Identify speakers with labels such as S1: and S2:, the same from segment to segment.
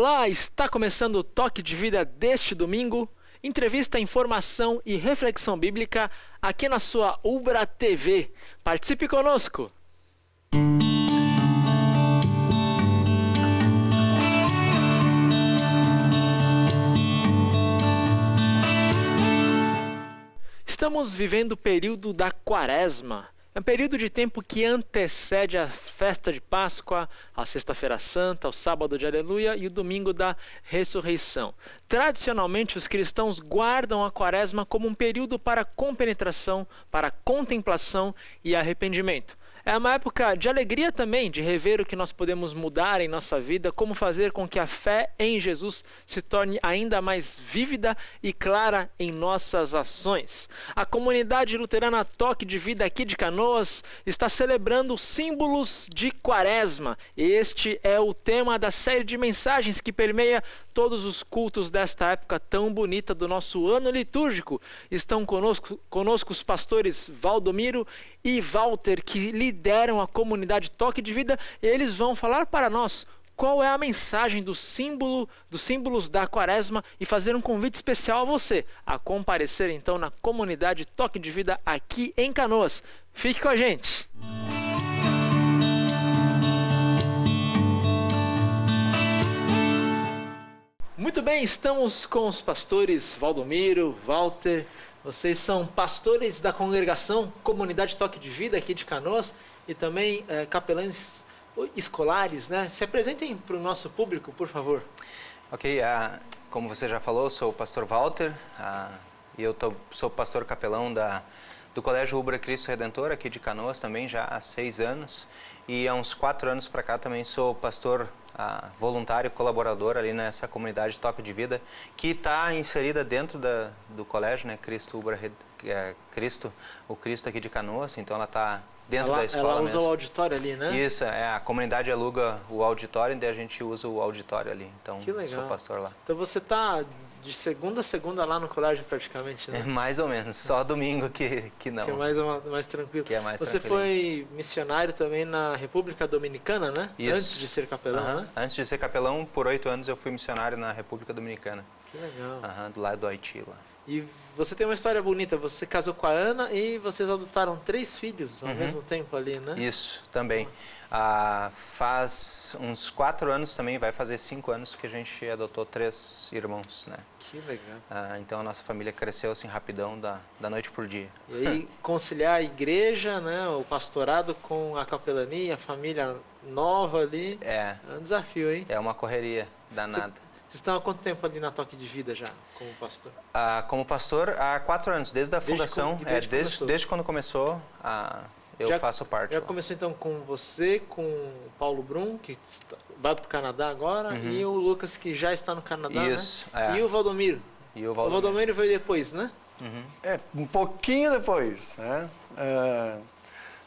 S1: Olá, está começando o Toque de Vida deste domingo. Entrevista, informação e reflexão bíblica aqui na sua Ubra TV. Participe conosco! Estamos vivendo o período da Quaresma. É um período de tempo que antecede a festa de Páscoa, a Sexta-feira Santa, o Sábado de Aleluia e o Domingo da Ressurreição. Tradicionalmente, os cristãos guardam a Quaresma como um período para compenetração, para contemplação e arrependimento. É uma época de alegria também, de rever o que nós podemos mudar em nossa vida, como fazer com que a fé em Jesus se torne ainda mais vívida e clara em nossas ações. A comunidade luterana Toque de Vida aqui de Canoas está celebrando símbolos de Quaresma. Este é o tema da série de mensagens que permeia todos os cultos desta época tão bonita do nosso ano litúrgico. Estão conosco os pastores Valdomiro e Walter, que lideram a comunidade Toque de Vida, e eles vão falar para nós qual é a mensagem dos símbolos da Quaresma e fazer um convite especial a você a comparecer então na comunidade Toque de Vida aqui em Canoas. Fique com a gente! Muito bem, estamos com os pastores Valdomiro, Walter. Vocês são pastores da congregação Comunidade Toque de Vida aqui de Canoas e também capelães escolares, né? Se apresentem para o nosso público, por favor.
S2: Ok, como você já falou, eu sou o pastor Walter e eu sou pastor capelão do Colégio Ubra Cristo Redentor aqui de Canoas também já há 6 anos. E há uns 4 anos para cá também sou pastor voluntário, colaborador ali nessa comunidade Toque de Vida, que está inserida dentro do colégio, né? O Cristo aqui de Canoas, então ela está dentro da escola
S1: Ela usa
S2: mesmo.
S1: o auditório ali, né?
S2: Isso, a comunidade aluga o auditório, e daí a gente usa o auditório ali, então
S1: Que legal.
S2: sou pastor lá.
S1: Então você está de segunda a segunda lá no colégio praticamente, né?
S2: Mais ou menos, só domingo que não.
S1: Que é mais tranquilo.
S2: Que é mais
S1: Você
S2: tranquilo.
S1: foi missionário também na República Dominicana, né?
S2: Isso.
S1: Antes de ser capelão, né?
S2: Antes de ser capelão, por 8 anos eu fui missionário na República Dominicana.
S1: Que legal.
S2: Do lado do Haiti lá.
S1: E você tem uma história bonita, você casou com a Ana e vocês adotaram 3 filhos ao mesmo tempo ali, né?
S2: Isso, também. Faz uns 4 anos também, vai fazer 5 anos que a gente adotou 3 irmãos, né?
S1: Que legal.
S2: Então a nossa família cresceu assim rapidão, da noite por dia.
S1: E aí conciliar a igreja, né, o pastorado com a capelania, a família nova ali, é um desafio, hein?
S2: É uma correria danada.
S1: Vocês estão há quanto tempo ali na Toque de Vida já, como pastor?
S2: Como pastor, há 4 anos, desde a fundação, desde quando começou, eu faço parte.
S1: Já começou então com você, com o Paulo Brum, que vai para o Canadá agora, e o Lucas, que já está no Canadá,
S2: isso,
S1: né? E o Valdomiro. O Valdomiro veio depois, né?
S3: Um pouquinho depois, né?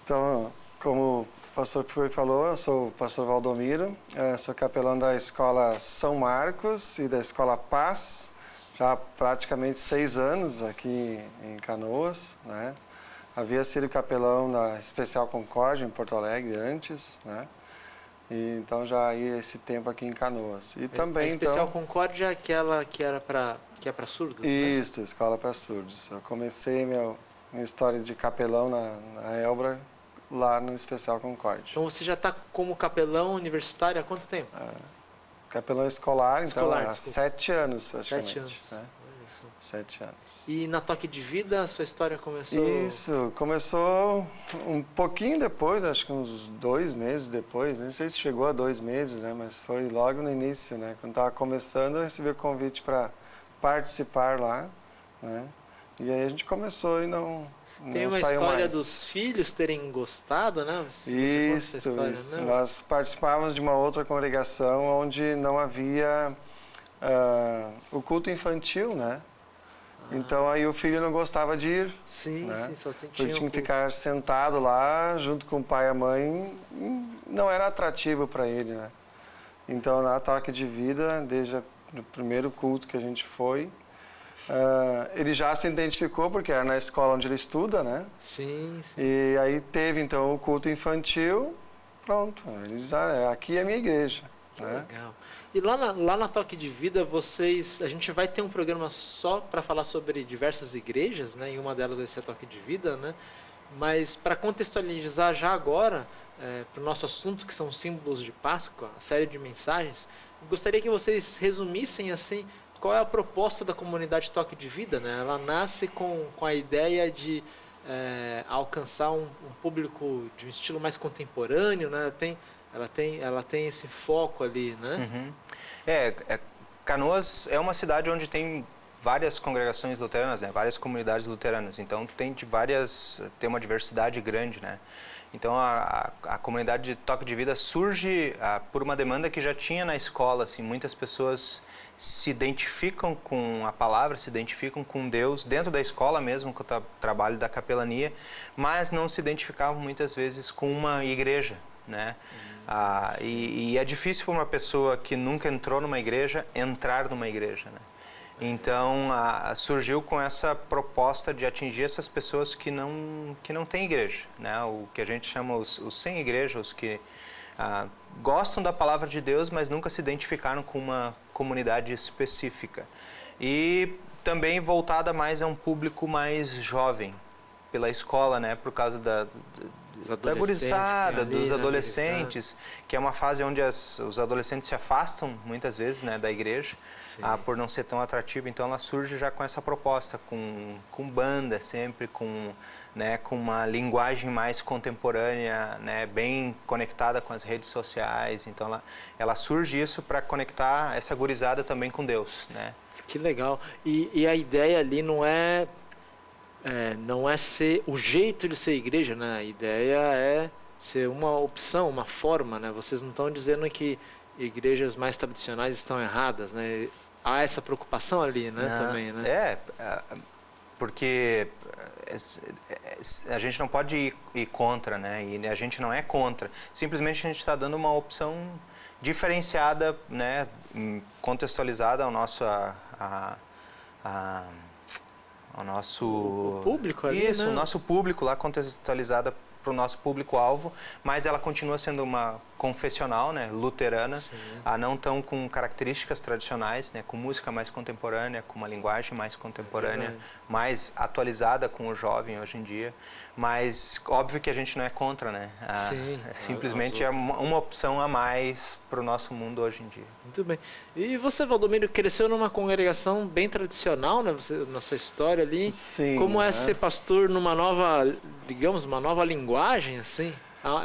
S3: Então, como o pastor falou, eu sou o pastor Valdomiro, sou capelão da Escola São Marcos e da Escola Paz, já há praticamente 6 anos aqui em Canoas, né? Havia sido capelão da Especial Concórdia em Porto Alegre antes, né? E então já ia esse tempo aqui em Canoas. E também,
S1: a Especial Concórdia é aquela que é para surdos,
S3: Isso,
S1: né?
S3: Escola para Surdos. Eu comecei minha história de capelão na Elbra, lá no Especial Concórdia.
S1: Então você já está como capelão universitário há quanto tempo?
S3: Capelão escolar, então há
S1: desculpa.
S3: 7 anos praticamente.
S1: 7 anos.
S3: Né? 7 anos.
S1: E na Toque de Vida a sua história começou?
S3: Isso, começou um pouquinho depois, acho que uns 2 meses depois, nem sei se chegou a 2 meses, né? Mas foi logo no início, né? Quando estava começando, eu recebi o convite para participar lá, né? E aí a gente começou e não
S1: Tem uma
S3: saiu
S1: história
S3: mais.
S1: Dos filhos terem gostado, né?
S3: Isso.
S1: Né?
S3: Nós participávamos de uma outra congregação onde não havia o culto infantil, né? Então aí o filho não gostava de ir.
S1: Sim,
S3: né?
S1: sim, só
S3: Ele tinha que ficar sentado lá junto com o pai e a mãe, não era atrativo para ele, né? Então na Toque de Vida, desde o primeiro culto que a gente foi, ele já se identificou porque era na escola onde ele estuda, né?
S1: Sim.
S3: E aí teve então o culto infantil, pronto, ele diz, aqui é a minha igreja. né?
S1: Legal. E lá na Toque de Vida, a gente vai ter um programa só para falar sobre diversas igrejas, né? E uma delas vai ser a Toque de Vida, né? Mas para contextualizar já agora, para o nosso assunto, que são os símbolos de Páscoa, a série de mensagens, gostaria que vocês resumissem assim qual é a proposta da comunidade Toque de Vida, né? Ela nasce com a ideia de alcançar um público de um estilo mais contemporâneo, né? Ela tem esse foco ali, né?
S2: Uhum. Canoas é uma cidade onde tem várias congregações luteranas, né? Várias comunidades luteranas. Então tem uma diversidade grande, né? Então a comunidade de Toque de Vida surge por uma demanda que já tinha na escola, assim, muitas pessoas se identificam com a palavra, se identificam com Deus dentro da escola mesmo, com o trabalho da capelania, mas não se identificavam muitas vezes com uma igreja, né? E é difícil para uma pessoa que nunca entrou numa igreja entrar numa igreja, né? Então surgiu com essa proposta de atingir essas pessoas que não têm igreja, né? O que a gente chama os sem igreja, os que gostam da palavra de Deus, mas nunca se identificaram com uma comunidade específica. E também voltada mais a um público mais jovem, pela escola, né? Por causa da gurizada, dos adolescentes, que é uma fase onde os adolescentes se afastam muitas vezes, né, da igreja, por não ser tão atrativo. Então ela surge já com essa proposta, com banda sempre, com uma linguagem mais contemporânea, né, bem conectada com as redes sociais. Então ela surge isso para conectar essa gurizada também com Deus, né?
S1: Que legal. E a ideia ali não é ser o jeito de ser igreja, né? A ideia é ser uma opção, uma forma, né? Vocês não estão dizendo que igrejas mais tradicionais estão erradas, né? Há essa preocupação ali, né? Também, né?
S2: Porque a gente não pode ir contra, né? E a gente não é contra. Simplesmente a gente está dando uma opção diferenciada, né? Contextualizada ao nosso
S1: o público ali,
S2: isso,
S1: né?
S2: O nosso público lá, contextualizada para o nosso público-alvo, mas ela continua sendo uma confessional, né, luterana, não tão com características tradicionais, né, com música mais contemporânea, com uma linguagem mais contemporânea, mais atualizada com o jovem hoje em dia, mas óbvio que a gente não é contra, né? Simplesmente é uma opção a mais para o nosso mundo hoje em dia.
S1: Muito bem. E você, Valdomiro, cresceu numa congregação bem tradicional, né? Você, na sua história ali.
S3: Sim.
S1: Como é ser pastor numa nova, digamos, uma nova linguagem, assim?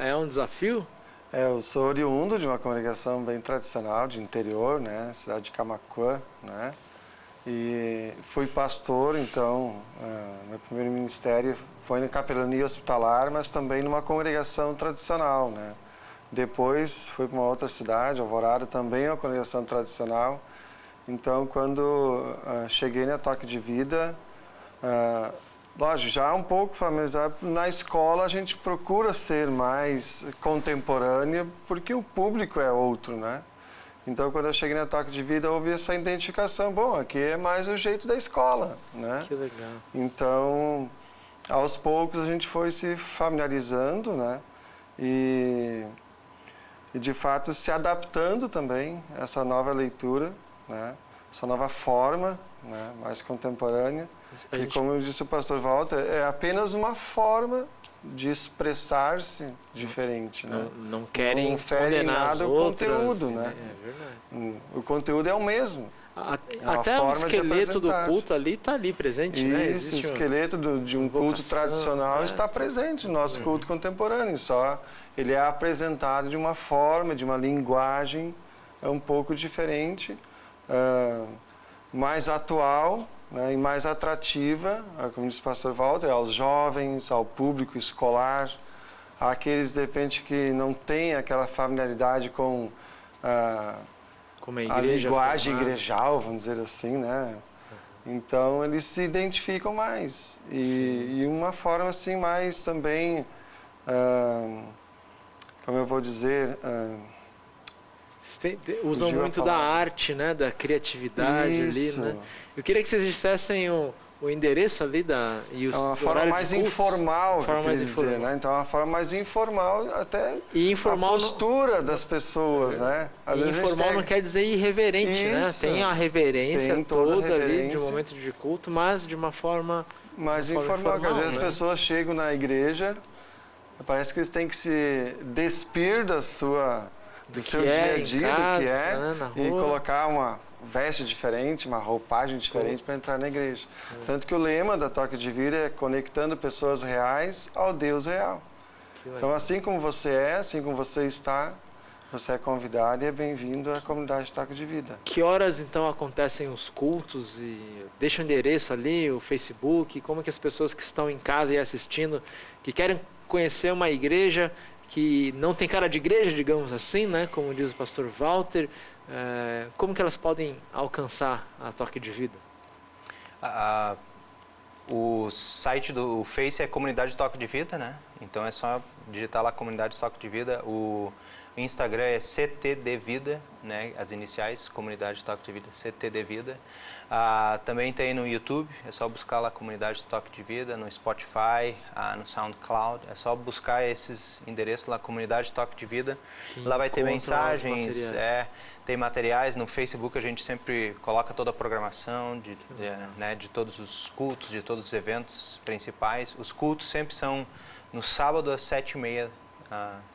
S1: É um desafio?
S3: Eu sou oriundo de uma congregação bem tradicional, de interior, né? Cidade de Camaquã, né? E fui pastor, então, meu primeiro ministério foi na capelania hospitalar, mas também numa congregação tradicional, né? Depois fui para uma outra cidade, Alvorada, também uma congregação tradicional. Então, quando cheguei na Toque de Vida, lógico, já um pouco familiarizado, na escola a gente procura ser mais contemporânea, porque o público é outro, né? Então, quando eu cheguei na Toque de Vida, houve essa identificação. Bom, aqui é mais o jeito da escola, né?
S1: Que legal.
S3: Então, aos poucos a gente foi se familiarizando, né? E de fato se adaptando também a essa nova leitura, né? Essa nova forma, né? Mais contemporânea. E como disse o pastor Walter, é apenas uma forma de expressar-se diferente, né?
S1: Não querem
S3: não fere nada o conteúdo, né?
S1: É verdade.
S3: O conteúdo é o mesmo.
S1: Até o esqueleto do culto ali está ali presente, né?
S3: Isso, o esqueleto de um culto tradicional está presente no nosso culto contemporâneo, só ele é apresentado de uma forma, de uma linguagem um pouco diferente, mais atual, né, e mais atrativa, como disse o pastor Walter, aos jovens, ao público escolar, àqueles, de repente, que não têm aquela familiaridade com a linguagem igrejal, vamos dizer assim, né? Então, eles se identificam mais. E uma forma, assim, mais também, como eu vou dizer...
S1: usam muito da arte, né? Da criatividade ali, né? Eu queria que vocês dissessem o endereço ali e os
S3: É uma forma
S1: horários
S3: mais
S1: de cultos?
S3: informal,
S1: Forma mais
S3: dizer,
S1: informal.
S3: né? Então é uma forma mais informal, até
S1: E informal
S3: a postura das pessoas, né? Às
S1: E
S3: vezes a gente
S1: informal
S3: tem-
S1: não quer dizer irreverente, né?
S3: Isso.
S1: Tem a reverência
S3: Tem toda a
S1: toda ali de
S3: reverência.
S1: momento de culto, mas de uma forma
S3: mais
S1: forma
S3: informal, que às vezes
S1: né?
S3: as pessoas chegam na igreja, parece que eles têm que se despir do seu
S1: que é
S3: dia a
S1: em
S3: dia,
S1: casa,
S3: do que é,
S1: né, na
S3: e
S1: rua.
S3: colocar uma veste diferente, uma roupagem diferente para entrar na igreja. Tanto que o lema da Toque de Vida é conectando pessoas reais ao Deus real.
S1: Que legal.
S3: Então, assim como você é, assim como você está, você é convidado e é bem-vindo à comunidade Toque de Vida.
S1: Que horas então acontecem os cultos e deixa o endereço ali, o Facebook, como que as pessoas que estão em casa e assistindo, que querem conhecer uma igreja que não tem cara de igreja, digamos assim, né? Como diz o pastor Walter, como que elas podem alcançar a Toque de Vida?
S2: O site do Face é Comunidade Toque de Vida, né? Então é só digitar lá Comunidade Toque de Vida. O Instagram é CTD Vida, né? As iniciais, Comunidade Toque de Vida, CTD Vida. Também tem no YouTube, é só buscar lá Comunidade Toque de Vida, no Spotify, no SoundCloud. É só buscar esses endereços lá, Comunidade Toque de Vida. Lá vai ter
S1: encontra
S2: mensagens,
S1: os materiais.
S2: tem materiais. No Facebook a gente sempre coloca toda a programação de todos os cultos, de todos os eventos principais. Os cultos sempre são no sábado às 7h30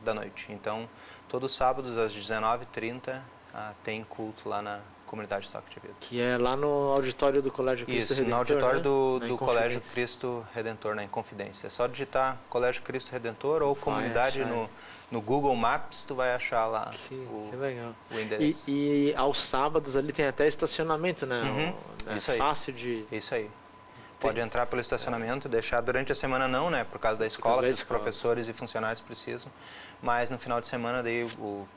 S2: da noite. Então, todos os sábados às 19h30 tem culto lá na Comunidade Toque de Vida.
S1: Que é lá no auditório do Colégio Cristo
S2: Isso,
S1: Redentor,
S2: no auditório
S1: né?
S2: do Colégio Cristo Redentor, na Inconfidência. É só digitar Colégio Cristo Redentor ou comunidade no Google Maps, tu vai achar lá
S1: Que legal.
S2: o endereço.
S1: E aos sábados ali tem até estacionamento, né? É
S2: Isso aí.
S1: fácil de...
S2: Isso aí. Pode entrar pelo estacionamento, deixar durante a semana não, né? Por causa da escola, que os professores e funcionários precisam. Mas no final de semana daí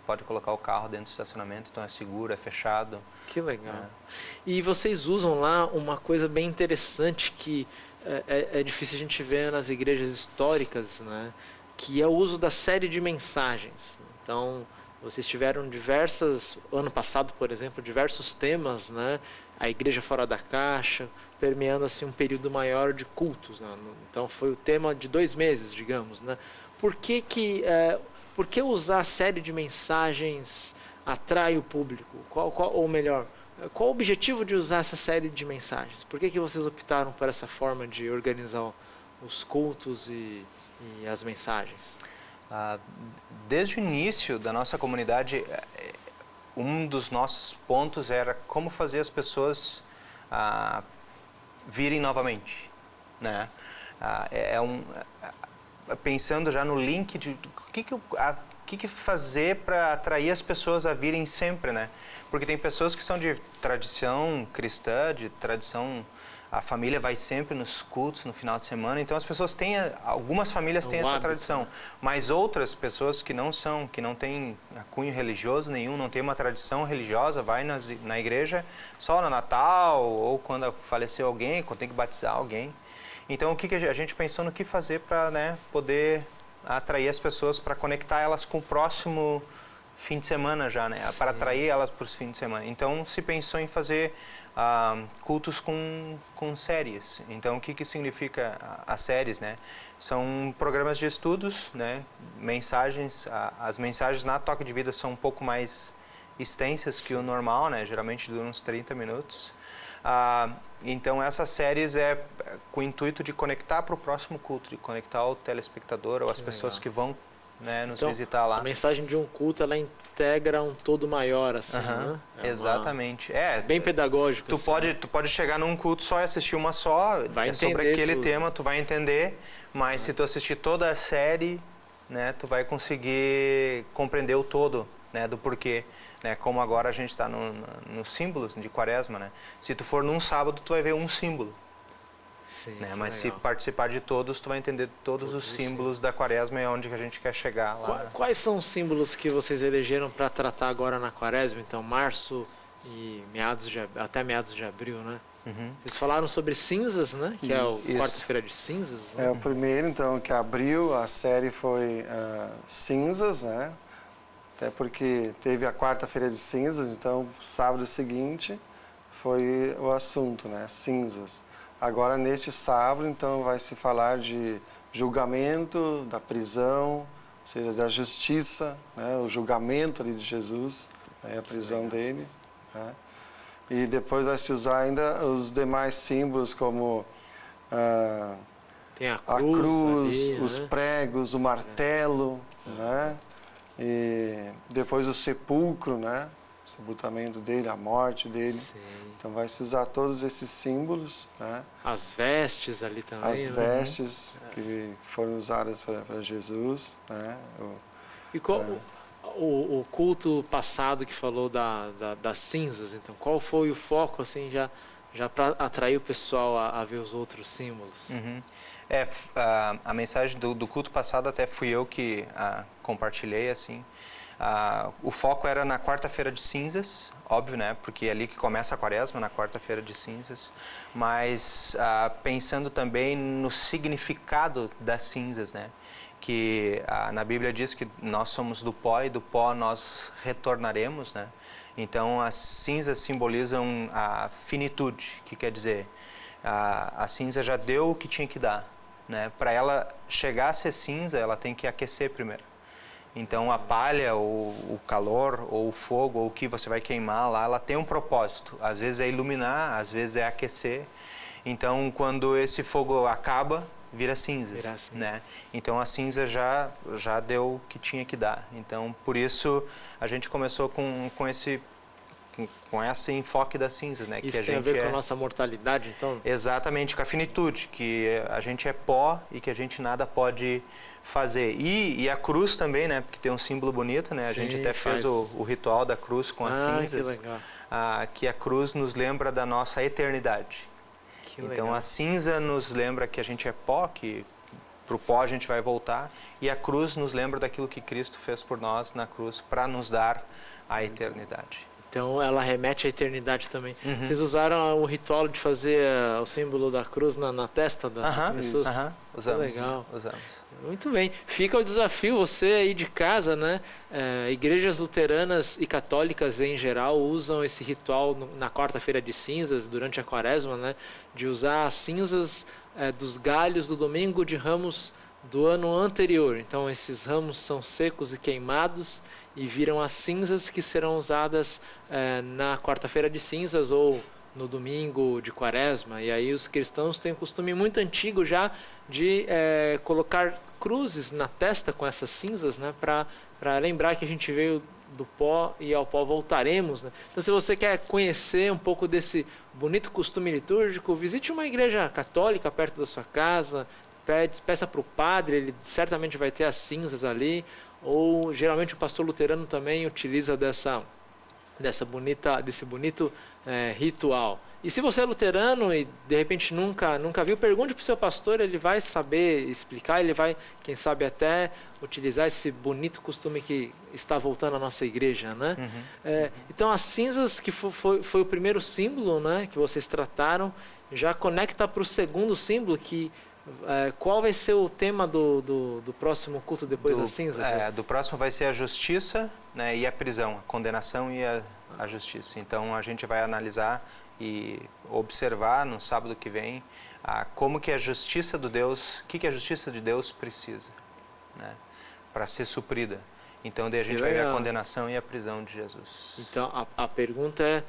S2: pode colocar o carro dentro do estacionamento, então é seguro, é fechado.
S1: Que legal. E vocês usam lá uma coisa bem interessante que é difícil a gente ver nas igrejas históricas, né? Que é o uso da série de mensagens. Então, vocês tiveram ano passado, por exemplo, diversos temas, né? A igreja fora da caixa, permeando assim um período maior de cultos, né? Então foi o tema de 2 meses, digamos, né? Por que usar a série de mensagens atrai o público? Ou melhor, qual o objetivo de usar essa série de mensagens? Por que vocês optaram por essa forma de organizar os cultos e as mensagens?
S2: Desde o início da nossa comunidade, um dos nossos pontos era como fazer as pessoas virem novamente, né? Pensando já no link de o que fazer para atrair as pessoas a virem sempre, né? Porque tem pessoas que são de tradição cristã, de tradição, a família vai sempre nos cultos no final de semana, então as pessoas algumas famílias têm essa
S1: hábito,
S2: tradição,
S1: né?
S2: mas outras pessoas que não têm cunho religioso nenhum, não tem uma tradição religiosa, vai na igreja só no Natal ou quando faleceu alguém, quando tem que batizar alguém. Então o que a gente pensou no que fazer para, né, poder atrair as pessoas, para conectar elas com o próximo fim de semana já, né? Para atrair elas para os fins de semana. Então se pensou em fazer cultos com séries. Então o que significa as séries, né? São programas de estudos, né? Mensagens, as mensagens na Toque de Vida são um pouco mais extensas que o normal, né? Geralmente duram uns 30 minutos. Então essas séries é com o intuito de conectar para o próximo culto, de conectar o telespectador ou as pessoas que vão, né, nos visitar lá.
S1: A mensagem de um culto, ela integra um todo maior, assim, né?
S2: Exatamente.
S1: Bem pedagógico.
S2: Tu pode chegar num culto só e assistir uma só, sobre aquele tema, tu vai entender, mas se tu assistir toda a série, né, tu vai conseguir compreender o todo, né, do porquê. Né, como agora a gente está nos símbolos de Quaresma, né? Se tu for num sábado, tu vai ver um símbolo.
S1: Sim,
S2: né? Mas se participar de todos, tu vai entender todos os símbolos da Quaresma e onde que a gente quer chegar lá.
S1: Quais são os símbolos que vocês elegeram para tratar agora na Quaresma? Então, março e até meados de abril, né? Eles falaram sobre cinzas, né? Que é o quarta-feira de cinzas. Né?
S3: É o primeiro, então, que abriu a série foi cinzas, né? Até porque teve a quarta-feira de cinzas, então sábado seguinte foi o assunto, né? Cinzas. Agora, neste sábado, então, vai se falar de julgamento, da prisão, ou seja, da justiça, né? O julgamento ali de Jesus, né? A prisão dele. Né? E depois vai se usar ainda os demais símbolos, como
S1: Tem a
S3: a
S1: cruz,
S3: cruz,
S1: ali,
S3: os
S1: né?
S3: pregos, o martelo, né? E depois o sepulcro, né? O sepultamento dele, a morte dele.
S1: Sim.
S3: Então vai se usar todos esses símbolos, né?
S1: As vestes ali também.
S3: As
S1: né?
S3: vestes que foram usadas para Jesus, né?
S1: E qual o culto passado que falou das cinzas, então, qual foi o foco, assim, já para atrair o pessoal a ver os outros símbolos?
S2: Uhum. A mensagem do culto passado até fui eu que compartilhei, assim. O foco era na quarta-feira de cinzas, óbvio, né? Porque é ali que começa a quaresma, na quarta-feira de cinzas. Mas pensando também no significado das cinzas, né? Que na Bíblia diz que nós somos do pó e do pó nós retornaremos, né? Então as cinzas simbolizam a finitude, que quer dizer a cinza já deu o que tinha que dar, né? Para ela chegar a ser cinza, ela tem que aquecer primeiro. Então a palha, ou o calor, ou o fogo, ou o que você vai queimar lá, ela tem um propósito. Às vezes é iluminar, às vezes é aquecer. Então quando esse fogo acaba, vira cinza, né? Então a cinza já deu o que tinha que dar. Então por isso a gente começou com esse enfoque das cinzas, né?
S1: Isso
S2: que a
S1: tem
S2: gente
S1: a ver com a nossa mortalidade, então?
S2: Exatamente, com a finitude, que a gente é pó e que a gente nada pode fazer. E a cruz também, né? Porque tem um símbolo bonito, né? A gente até fez o ritual da cruz com as cinzas.
S1: Que legal.
S2: Que a cruz nos lembra da nossa eternidade.
S1: Que
S2: então
S1: legal.
S2: a cinza nos lembra que a gente é pó, que para o pó a gente vai voltar. E a cruz nos lembra daquilo que Cristo fez por nós na cruz para nos dar a eternidade.
S1: Então ela remete à eternidade também.
S2: Uhum.
S1: Vocês usaram o ritual de fazer o símbolo da cruz na testa das pessoas?
S2: Usamos.
S1: Legal.
S2: Usamos.
S1: Muito bem. Fica o desafio, você aí de casa, né? Igrejas luteranas e católicas em geral usam esse ritual na quarta-feira de cinzas, durante a quaresma, né? De usar as cinzas dos galhos do domingo de ramos do ano anterior. Então esses ramos são secos e queimados e viram as cinzas que serão usadas na quarta-feira de cinzas ou no domingo de quaresma. E aí os cristãos têm um costume muito antigo já de colocar cruzes na testa com essas cinzas, né, para lembrar que a gente veio do pó e ao pó voltaremos, né? Então, se você quer conhecer um pouco desse bonito costume litúrgico, visite uma igreja católica perto da sua casa, peça para o padre, ele certamente vai ter as cinzas ali, ou geralmente o pastor luterano também utiliza desse bonito ritual. E se você é luterano e de repente nunca viu, pergunte para o seu pastor, ele vai saber explicar, ele vai, quem sabe, até utilizar esse bonito costume que está voltando à nossa igreja, né?
S2: Uhum.
S1: Então as cinzas, que foi o primeiro símbolo, né, que vocês trataram, já conecta para o segundo símbolo, que qual vai ser o tema do próximo culto depois da cinza?
S2: Do próximo vai ser a justiça, né, e a prisão, a condenação e a justiça. Então a gente vai analisar e observar no sábado que vem como que a justiça de Deus, o que a justiça de Deus precisa, né, para ser suprida. Então daí a gente vai ver a condenação e a prisão de Jesus.
S1: Então a pergunta é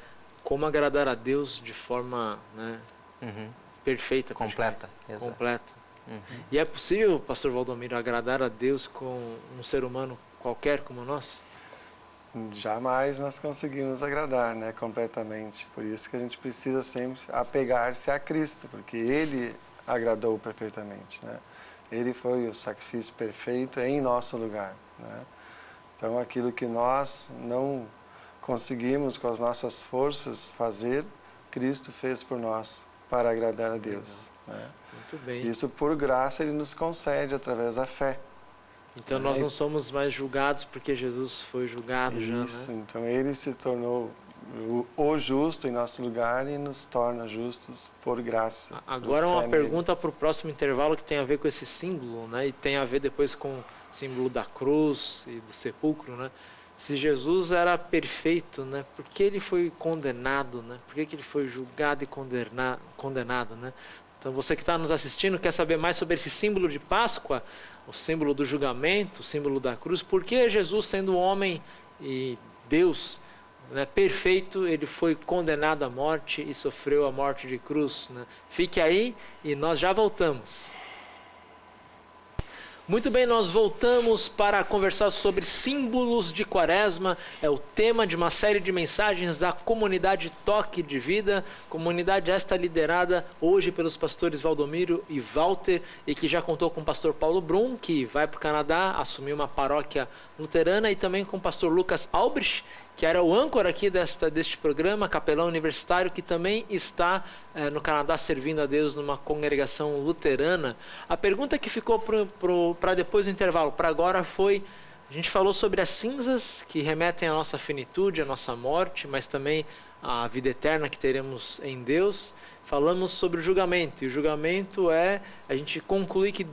S1: como agradar a Deus de forma, né, perfeita,
S2: completa. Exato.
S1: Completa. E é possível, pastor Valdomiro, agradar a Deus com um ser humano qualquer como nós?
S3: Jamais nós conseguimos agradar, né, completamente. Por isso que a gente precisa sempre apegar-se a Cristo, porque Ele agradou perfeitamente, né? Ele foi o sacrifício perfeito em nosso lugar, né? Então, aquilo que nós não conseguimos com as nossas forças fazer, Cristo fez por nós para agradar a Deus, né?
S1: Muito bem.
S3: Isso por graça Ele nos concede através da fé.
S1: Então nós não somos mais julgados porque Jesus foi julgado já, né?
S3: Isso, então Ele se tornou o justo em nosso lugar e nos torna justos por graça.
S1: Agora uma pergunta para o próximo intervalo que tem a ver com esse símbolo, né? E tem a ver depois com o símbolo da cruz e do sepulcro, né? Se Jesus era perfeito, né? Por que ele foi condenado, né? Por que ele foi julgado e condenado, né? Então você que está nos assistindo, quer saber mais sobre esse símbolo de Páscoa, o símbolo do julgamento, o símbolo da cruz, por que Jesus, sendo homem e Deus, né, perfeito, ele foi condenado à morte e sofreu a morte de cruz, né? Fique aí e nós já voltamos. Muito bem, nós voltamos para conversar sobre símbolos de Quaresma. É o tema de uma série de mensagens da comunidade Toque de Vida, comunidade esta liderada hoje pelos pastores Valdomiro e Walter, e que já contou com o pastor Paulo Brum, que vai para o Canadá assumir uma paróquia luterana, e também com o pastor Lucas Albrecht, que era o âncora aqui deste programa, capelão universitário, que também está no Canadá servindo a Deus numa congregação luterana. A pergunta que ficou para depois do intervalo, para agora, foi: a gente falou sobre as cinzas que remetem à nossa finitude, à nossa morte, mas também à vida eterna que teremos em Deus. Falamos sobre o julgamento, e o julgamento é a gente concluir que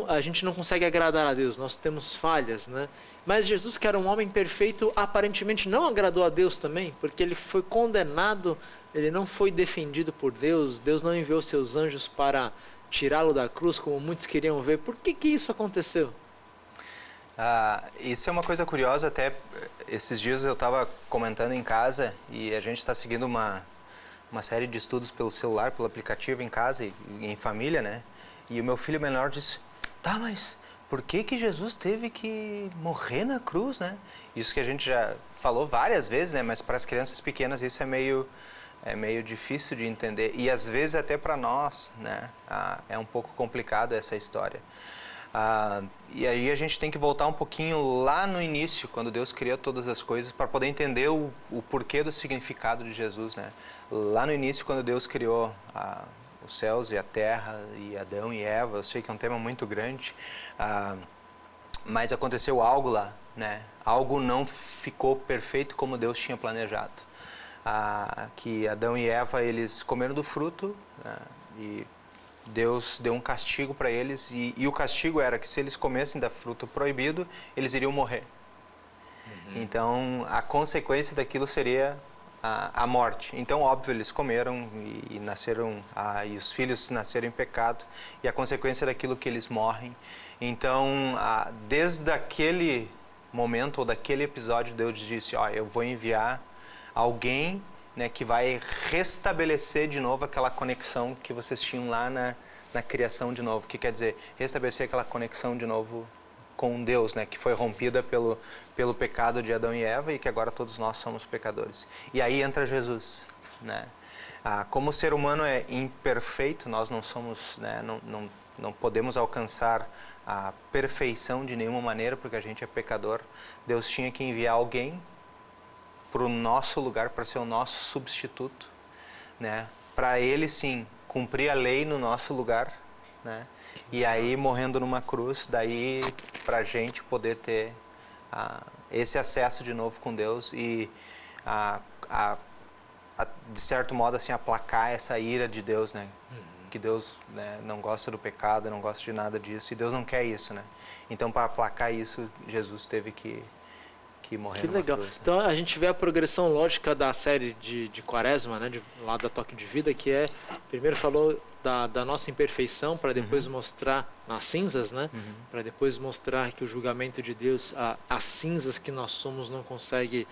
S1: a gente não consegue agradar a Deus, nós temos falhas, né? Mas Jesus, que era um homem perfeito, aparentemente não agradou a Deus também, porque ele foi condenado, ele não foi defendido por Deus, Deus não enviou seus anjos para tirá-lo da cruz, como muitos queriam ver. Por que isso aconteceu?
S2: Isso é uma coisa curiosa, até esses dias eu estava comentando em casa, e a gente está seguindo uma série de estudos pelo celular, pelo aplicativo em casa e em família, né? E o meu filho menor disse: tá, mas por que Jesus teve que morrer na cruz, né? Isso que a gente já falou várias vezes, né? Mas para as crianças pequenas isso é meio difícil de entender. E às vezes até para nós, né? É um pouco complicado essa história. E aí a gente tem que voltar um pouquinho lá no início, quando Deus criou todas as coisas, para poder entender o porquê do significado de Jesus, né? Lá no início, quando Deus criou os céus e a terra, e Adão e Eva, eu sei que é um tema muito grande, mas aconteceu algo lá, né? Algo não ficou perfeito como Deus tinha planejado. Que Adão e Eva, eles comeram do fruto, né? E Deus deu um castigo para eles, e o castigo era que se eles comessem da fruta proibido, eles iriam morrer. Então, a consequência daquilo seria a morte. Então, óbvio, eles comeram e nasceram, e os filhos nasceram em pecado, e a consequência daquilo que eles morrem. Então, desde aquele momento, ou daquele episódio, Deus disse: eu vou enviar alguém, né, que vai restabelecer de novo aquela conexão que vocês tinham lá na criação de novo. O que quer dizer? Restabelecer aquela conexão de novo com Deus, né, que foi rompida pelo pecado de Adão e Eva, e que agora todos nós somos pecadores. E aí entra Jesus, né? Como o ser humano é imperfeito, nós não somos, né, não podemos alcançar a perfeição de nenhuma maneira, porque a gente é pecador. Deus tinha que enviar alguém para o nosso lugar, para ser o nosso substituto, né? Para ele, sim, cumprir a lei no nosso lugar, né? E aí, morrendo numa cruz, daí para a gente poder ter esse acesso de novo com Deus e, de certo modo, assim, aplacar essa ira de Deus, né? Que Deus, né, não gosta do pecado, não gosta de nada disso, e Deus não quer isso, né? Então, para aplacar isso, Jesus teve que morrer numa
S1: legal.
S2: cruz, né?
S1: Então a gente vê a progressão lógica da série de Quaresma, né, lá da Toque de Vida, que é, primeiro falou da nossa imperfeição, para depois mostrar nas cinzas, né, para depois mostrar que o julgamento de Deus, as cinzas que nós somos não consegue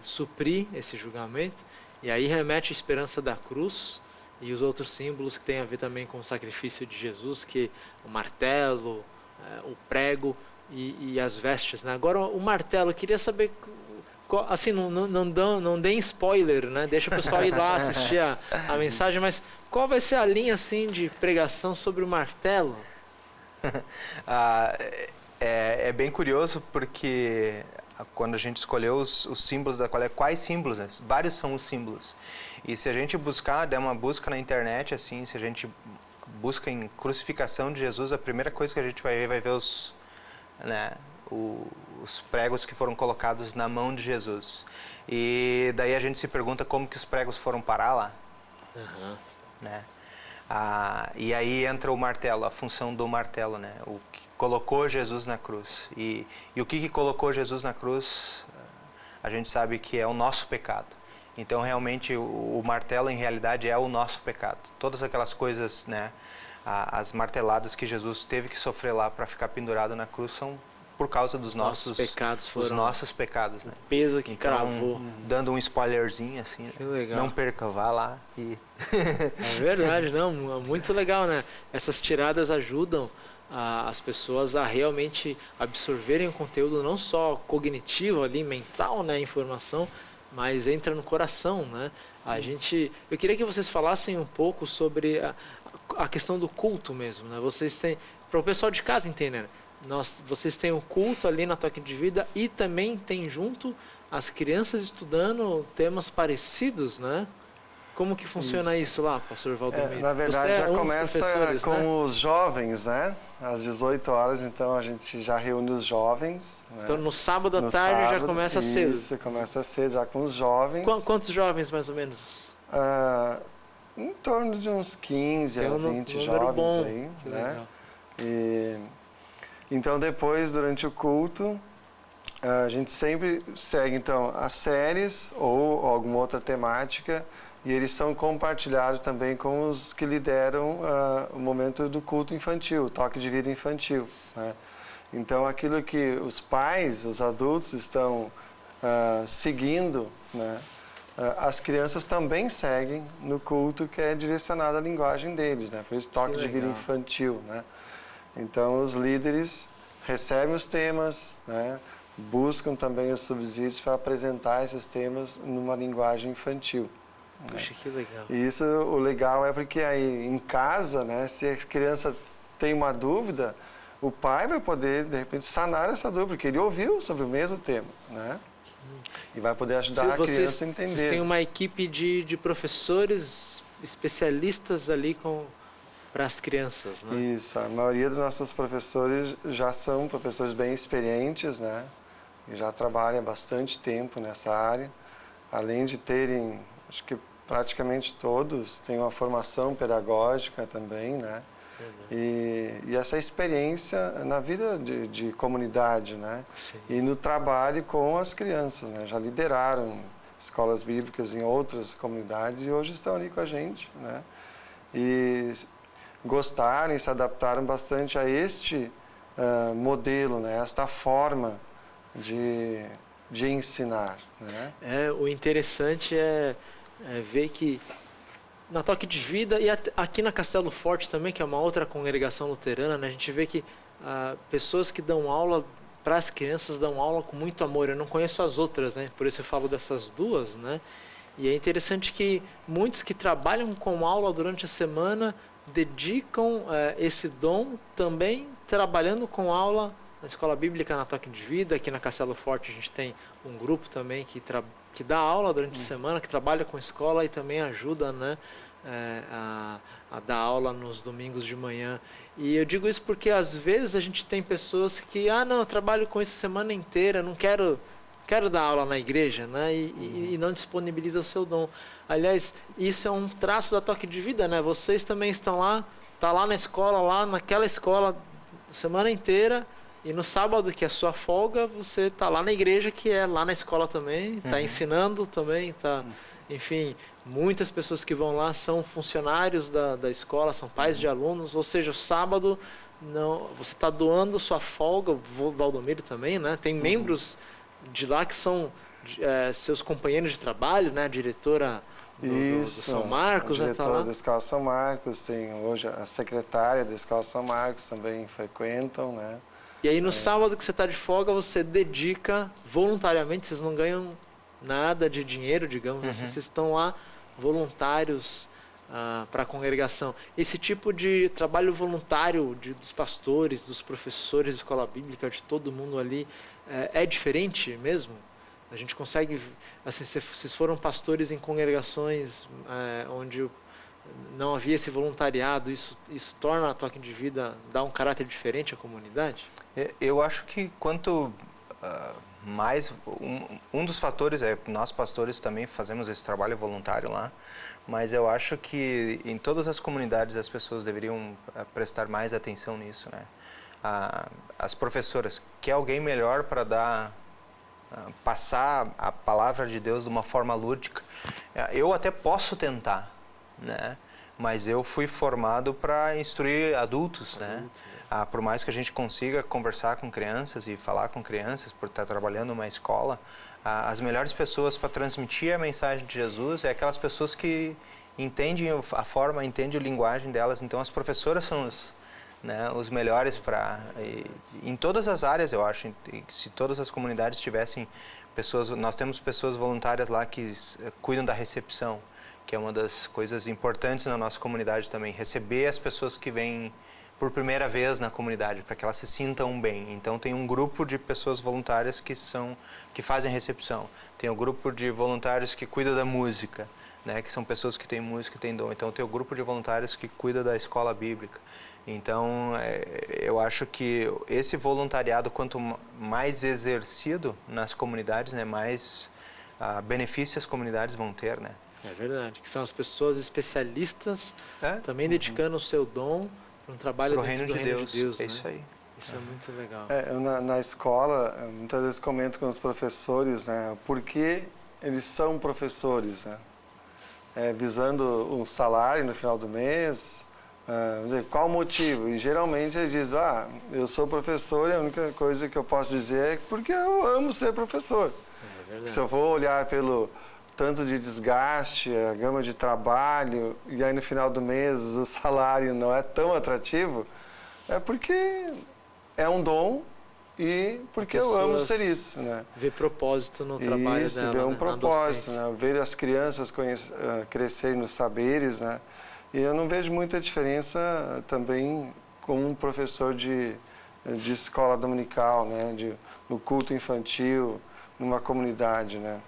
S1: suprir esse julgamento, e aí remete à esperança da cruz e os outros símbolos que tem a ver também com o sacrifício de Jesus, que o martelo, o prego e as vestes, né? Agora o martelo, eu queria saber, assim, não deem spoiler, né? Deixa o pessoal ir lá assistir a mensagem, mas qual vai ser a linha, assim, de pregação sobre o martelo?
S2: É bem curioso, porque quando a gente escolheu os símbolos da quais símbolos, né? Vários são os símbolos, e se a gente der uma busca na internet, assim, se a gente busca em crucificação de Jesus, a primeira coisa que a gente vai ver os pregos que foram colocados na mão de Jesus. E daí a gente se pergunta como que os pregos foram parar lá. Né? E aí entra o martelo, a função do martelo, né? O que colocou Jesus na cruz. E o que colocou Jesus na cruz, a gente sabe que é o nosso pecado. Então, realmente, o martelo, em realidade, é o nosso pecado. Todas aquelas coisas, né, as marteladas que Jesus teve que sofrer lá para ficar pendurado na cruz são por causa dos nossos
S1: pecados, foram
S2: os nossos pecados, né?
S1: o peso que
S2: Então,
S1: cravou.
S2: dando um spoilerzinho, assim,
S1: Que legal.
S2: não perca, vá lá e...
S1: É verdade, não, muito legal, né? Essas tiradas ajudam as pessoas a realmente absorverem o conteúdo não só cognitivo ali, mental, né, informação, mas entra no coração, né? Eu queria que vocês falassem um pouco sobre a questão do culto mesmo, né? Vocês têm, para o pessoal de casa entender, vocês têm o culto ali na Toque de Vida e também tem junto as crianças estudando temas parecidos, né? Como que funciona isso lá, pastor Valdomiro?
S3: Na verdade,
S1: Você
S3: já
S1: um dos
S3: começa
S1: professores,
S3: com
S1: né?
S3: os jovens, né? Às 18 horas, então a gente já reúne os jovens. Né?
S1: Então, no sábado à
S3: No
S1: tarde já
S3: sábado,
S1: começa cedo.
S3: Isso, começa cedo, já com os jovens.
S1: Quantos jovens, mais ou menos?
S3: Em torno de uns 15 a 20
S1: número
S3: jovens
S1: bom.
S3: aí,
S1: Que
S3: né?
S1: legal.
S3: Então, depois, durante o culto, a gente sempre segue, então, as séries ou alguma outra temática, e eles são compartilhados também com os que lideram o momento do culto infantil, o toque de vida infantil, né? Então, aquilo que os pais, os adultos estão seguindo, né? As crianças também seguem no culto que é direcionado à linguagem deles, né? Por isso, toque de vida infantil, né? Então, os líderes recebem os temas, né? Buscam também os subsídios para apresentar esses temas numa linguagem infantil.
S1: Puxa, que legal.
S3: E isso, o legal é porque aí em casa, né, se a criança tem uma dúvida, o pai vai poder, de repente, sanar essa dúvida, porque ele ouviu sobre o mesmo tema, né? E vai poder ajudar a criança a entender.
S1: Vocês têm uma equipe de professores especialistas ali para as crianças, né?
S3: Isso, a maioria dos nossos professores já são professores bem experientes, né? E já trabalham há bastante tempo nessa área, além de terem, acho que praticamente todos têm uma formação pedagógica também, né? E essa experiência na vida de comunidade, né?
S1: Sim.
S3: E no trabalho com as crianças, né? Já lideraram escolas bíblicas em outras comunidades e hoje estão ali com a gente, né? E gostaram e se adaptaram bastante a este modelo, né? Esta forma de ensinar, né?
S1: O interessante é ver que na Toque de Vida e aqui na Castelo Forte também, que é uma outra congregação luterana, né, a gente vê que pessoas que dão aula para as crianças dão aula com muito amor. Eu não conheço as outras, né? Por isso eu falo dessas duas, né? E é interessante que muitos que trabalham com aula durante a semana dedicam esse dom também trabalhando com aula na Escola Bíblica na Toque de Vida. Aqui na Castelo Forte a gente tem um grupo também que dá aula durante a semana, que trabalha com escola e também ajuda, né, a dar aula nos domingos de manhã. E eu digo isso porque às vezes a gente tem pessoas que, não, eu trabalho com isso a semana inteira, não quero dar aula na igreja, né, e não disponibiliza o seu dom. Aliás, isso é um traço da Toque de Vida, né? Vocês também estão lá, tá lá na escola, lá naquela escola a semana inteira, e no sábado, que é a sua folga, você está lá na igreja, que é lá na escola também, está ensinando também, enfim, muitas pessoas que vão lá são funcionários da escola, são pais de alunos, ou seja, o sábado você está doando sua folga, o Valdomiro também, né? Tem membros de lá que são seus companheiros de trabalho, né? A diretora do São Marcos,
S3: a
S1: né? Tá
S3: diretora
S1: lá.
S3: da Escola São Marcos, tem hoje a secretária da Escola São Marcos também frequentam, né?
S1: E aí no sábado que você está de folga, você dedica voluntariamente, vocês não ganham nada de dinheiro, digamos, vocês estão lá voluntários para a congregação. Esse tipo de trabalho voluntário dos pastores, dos professores de escola bíblica, de todo mundo ali, é diferente mesmo? A gente consegue, assim, vocês foram pastores em congregações onde não havia esse voluntariado, isso torna a Toque de Vida, dá um caráter diferente à comunidade?
S2: Eu acho que quanto mais, um dos fatores nós pastores também fazemos esse trabalho voluntário lá, mas eu acho que em todas as comunidades as pessoas deveriam prestar mais atenção nisso, né? As professoras, quer alguém melhor para dar passar a palavra de Deus de uma forma lúdica. Eu até posso tentar, né? Mas eu fui formado para instruir adultos, né? Por mais que a gente consiga conversar com crianças e falar com crianças, por estar trabalhando numa escola, as melhores pessoas para transmitir a mensagem de Jesus é aquelas pessoas que entendem a forma, entendem a linguagem delas. Então, as professoras são os melhores para... Em todas as áreas, eu acho. Se todas as comunidades tivessem pessoas... Nós temos pessoas voluntárias lá que cuidam da recepção, que é uma das coisas importantes na nossa comunidade também. Receber as pessoas que vêm por primeira vez na comunidade, para que elas se sintam bem. Então, tem um grupo de pessoas voluntárias que fazem recepção. Tem um grupo de voluntários que cuida da música, né, que são pessoas que têm música e têm dom. Então, tem o grupo de voluntários que cuida da escola bíblica. Então, eu acho que esse voluntariado, quanto mais exercido nas comunidades, né, mais benefícios as comunidades vão ter, né?
S1: É verdade, que são as pessoas especialistas também dedicando o seu dom para um trabalho
S2: pro
S1: dentro do reino de Deus.
S2: É
S1: né?
S2: isso aí.
S1: Isso é muito legal.
S3: Eu na escola, muitas vezes comento com os professores, né, por que eles são professores, né? Visando um salário no final do mês, vamos dizer, qual o motivo? E geralmente eles dizem, eu sou professor e a única coisa que eu posso dizer é porque eu amo ser professor. Se eu for olhar pelo tanto de desgaste, a gama de trabalho, e aí no final do mês o salário não é tão atrativo, é porque é um dom e porque eu amo ser isso, né?
S1: Ver propósito no trabalho
S3: isso,
S1: dela,
S3: ver um
S1: né?
S3: propósito, né? Ver as crianças crescerem nos saberes, né? E eu não vejo muita diferença também com um professor de escola dominical, né? No culto infantil, numa comunidade, né?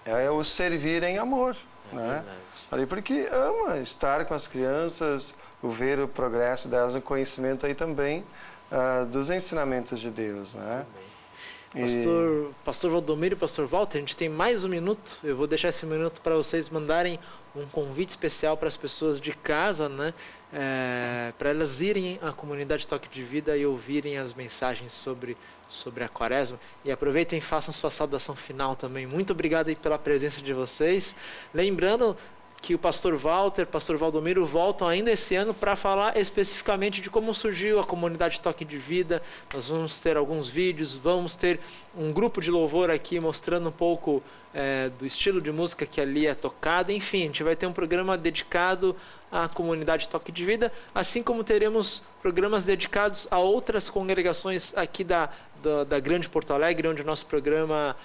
S3: É o servir em amor, né? Ali porque ama estar com as crianças, o ver o progresso delas, o conhecimento aí também dos ensinamentos de Deus, né?
S1: Pastor Valdomiro e Pastor Walter, a gente tem mais um minuto. Eu vou deixar esse minuto para vocês mandarem um convite especial para as pessoas de casa, né? Para elas irem à comunidade Toque de Vida e ouvirem as mensagens sobre a Quaresma. E aproveitem e façam sua saudação final também. Muito obrigado aí pela presença de vocês. Lembrando que o pastor Walter, pastor Valdomiro voltam ainda esse ano para falar especificamente de como surgiu a comunidade Toque de Vida. Nós vamos ter alguns vídeos, vamos ter um grupo de louvor aqui mostrando um pouco do estilo de música que ali é tocado. Enfim, a gente vai ter um programa dedicado à comunidade Toque de Vida, assim como teremos programas dedicados a outras congregações aqui da Grande Porto Alegre, onde o nosso programa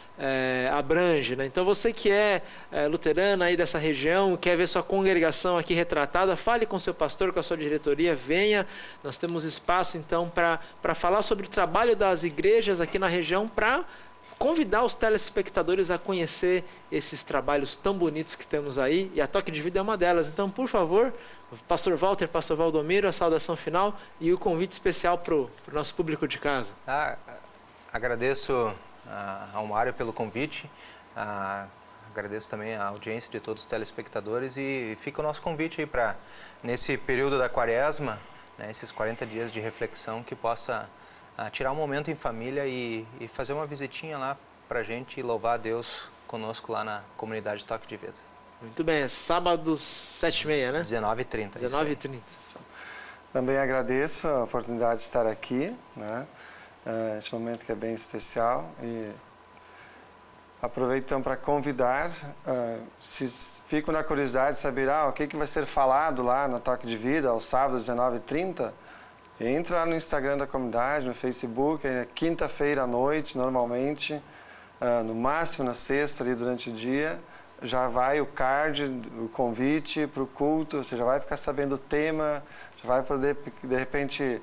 S1: abrange, né? Então você que é luterano aí dessa região, quer ver sua congregação aqui retratada, fale com seu pastor, com a sua diretoria, venha. Nós temos espaço então para falar sobre o trabalho das igrejas aqui na região, para convidar os telespectadores a conhecer esses trabalhos tão bonitos que temos aí, e a Toque de Vida é uma delas. Então, por favor, pastor Walter, pastor Valdomiro, a saudação final e o convite especial para o nosso público de casa.
S2: Agradeço ao Mário pelo convite, agradeço também a audiência de todos os telespectadores, e fica o nosso convite aí para, nesse período da Quaresma, né, esses 40 dias de reflexão, que possa tirar um momento em família e fazer uma visitinha lá para a gente e louvar a Deus conosco lá na comunidade Toque de Vida.
S1: Muito bem, é sábado 7h30, né?
S2: 19h30.
S1: 19h30.
S3: Também agradeço a oportunidade de estar aqui, né? Este momento que é bem especial, e aproveito então para convidar, se ficam na curiosidade de saber o que vai ser falado lá na Toque de Vida, aos sábados 19h30, entra lá no Instagram da comunidade, no Facebook, quinta-feira à noite, normalmente, no máximo na sexta, ali durante o dia, já vai o card, o convite para o culto, você já vai ficar sabendo o tema, já vai poder, de repente,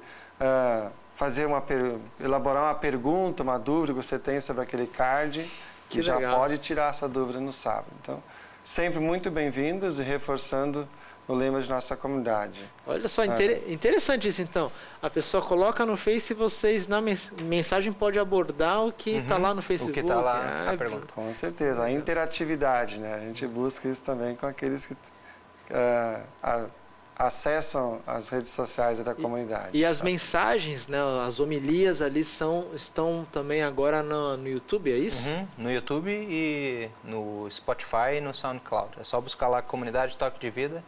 S3: elaborar uma pergunta, uma dúvida que você tem sobre aquele card, que já pode tirar essa dúvida no sábado. Então, sempre muito bem-vindos e reforçando o lema de nossa comunidade.
S1: Olha só, interessante isso então. A pessoa coloca no Face e vocês na mensagem pode abordar o que está lá no Facebook.
S2: O que está lá, a pergunta.
S3: Com certeza, a interatividade, né? A gente busca isso também com aqueles que acessam as redes sociais da comunidade.
S1: E as mensagens, né, as homilias ali estão também agora no YouTube, é isso?
S2: No YouTube e no Spotify e no SoundCloud. É só buscar lá Comunidade Toque de Vida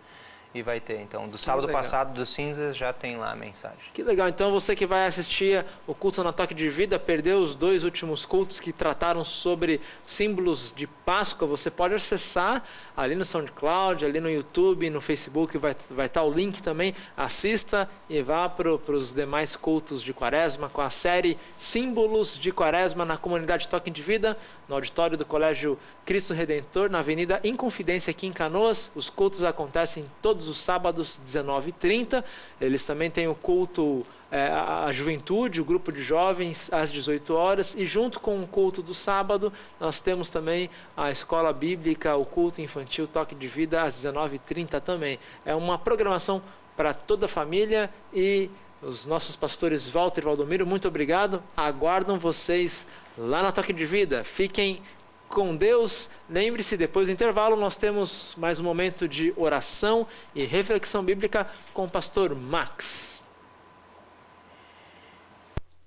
S2: e vai ter. Então, do sábado passado, dos cinzas, já tem lá a mensagem.
S1: Que legal. Então, você que vai assistir o culto na Toque de Vida, perdeu os 2 últimos cultos que trataram sobre símbolos de Páscoa, você pode acessar ali no SoundCloud, ali no YouTube, no Facebook, vai estar o link também. Assista e vá para os demais cultos de Quaresma com a série Símbolos de Quaresma na Comunidade Toque de Vida, no auditório do Colégio Cristo Redentor, na Avenida Inconfidência, aqui em Canoas. Os cultos acontecem todos os sábados, 19h30. Eles também têm o culto, a juventude, o grupo de jovens, às 18 horas. E junto com o culto do sábado, nós temos também a escola bíblica, o culto infantil Toque de Vida, às 19h30 também. É uma programação para toda a família e os nossos pastores Walter e Valdomiro, muito obrigado. Aguardam vocês lá na Toque de Vida. Fiquem com Deus. Lembre-se, depois do intervalo nós temos mais um momento de oração e reflexão bíblica com o pastor Max.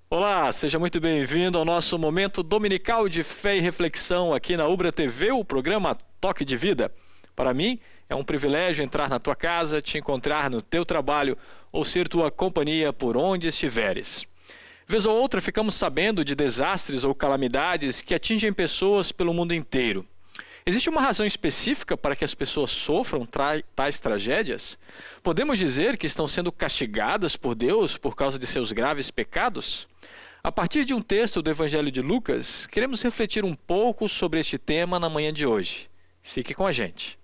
S4: Olá, seja muito bem-vindo ao nosso momento dominical de fé e reflexão aqui na Ubra TV, o programa Toque de Vida. Para mim, é um privilégio entrar na tua casa, te encontrar no teu trabalho ou ser tua companhia por onde estiveres. Vez ou outra ficamos sabendo de desastres ou calamidades que atingem pessoas pelo mundo inteiro. Existe uma razão específica para que as pessoas sofram tais tragédias? Podemos dizer que estão sendo castigadas por Deus por causa de seus graves pecados? A partir de um texto do Evangelho de Lucas, queremos refletir um pouco sobre este tema na manhã de hoje. Fique com a gente.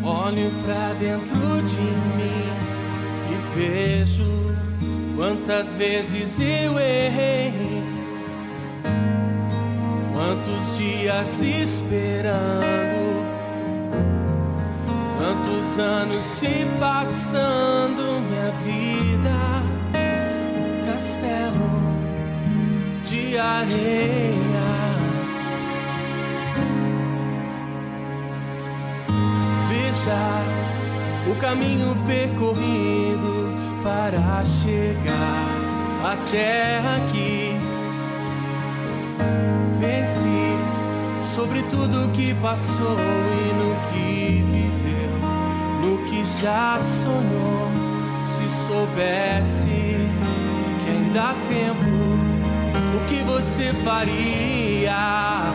S5: Olho pra dentro de mim e vejo quantas vezes eu errei, quantos dias esperando, quantos anos se passando, minha vida, um castelo de areia. O caminho percorrido para chegar até aqui. Pense sobre tudo que passou e no que viveu, no que já sonhou. Se soubesse que ainda há tempo, o que você faria?